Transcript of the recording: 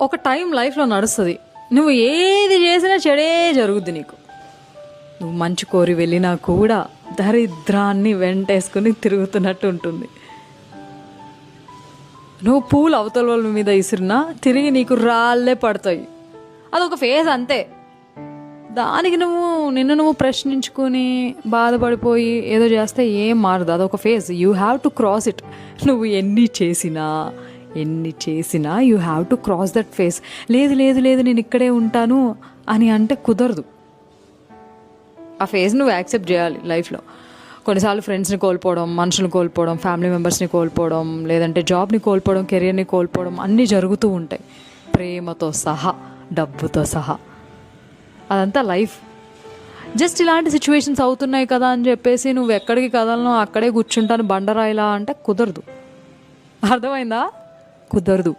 ఒక టైం లైఫ్లో నడుస్తుంది, నువ్వు ఏది చేసినా చెడే జరుగుద్ది నీకు. నువ్వు మంచి కోరి వెళ్ళినా కూడా దరిద్రాన్ని వెంటేసుకుని తిరుగుతున్నట్టు ఉంటుంది. నువ్వు పూలు అవతల వాళ్ళ మీద ఇసిరినా తిరిగి నీకు రాళ్ళే పడతాయి. అదొక ఫేజ్ అంతే. దానికి నిన్ను ప్రశ్నించుకొని బాధపడిపోయి ఏదో చేస్తే ఏం మారదు. అదొక phase. You have to cross it. నువ్వు ఎన్ని చేసినా you have to cross that phase. లేదు లేదు లేదు నేను ఇక్కడే ఉంటాను అని అంటే కుదరదు. ఆ ఫేజ్ నువ్వు యాక్సెప్ట్ చేయాలి లైఫ్లో. కొన్నిసార్లు ఫ్రెండ్స్ని కోల్పోవడం, మనుషులు కోల్పోవడం, ఫ్యామిలీ మెంబర్స్ని కోల్పోవడం, లేదంటే జాబ్ని కోల్పోవడం, కెరియర్ని కోల్పోవడం అన్నీ జరుగుతూ ఉంటాయి, ప్రేమతో సహా, డబ్బుతో సహా. అదంతా లైఫ్. జస్ట్ ఇలాంటి సిచ్యువేషన్స్ అవుతున్నాయి కదా అని చెప్పేసి నువ్వు ఎక్కడికి కదలను అక్కడే కూర్చుంటాను బండరాయిలా అంటే కుదరదు. అర్థమైందా? కుదరదు.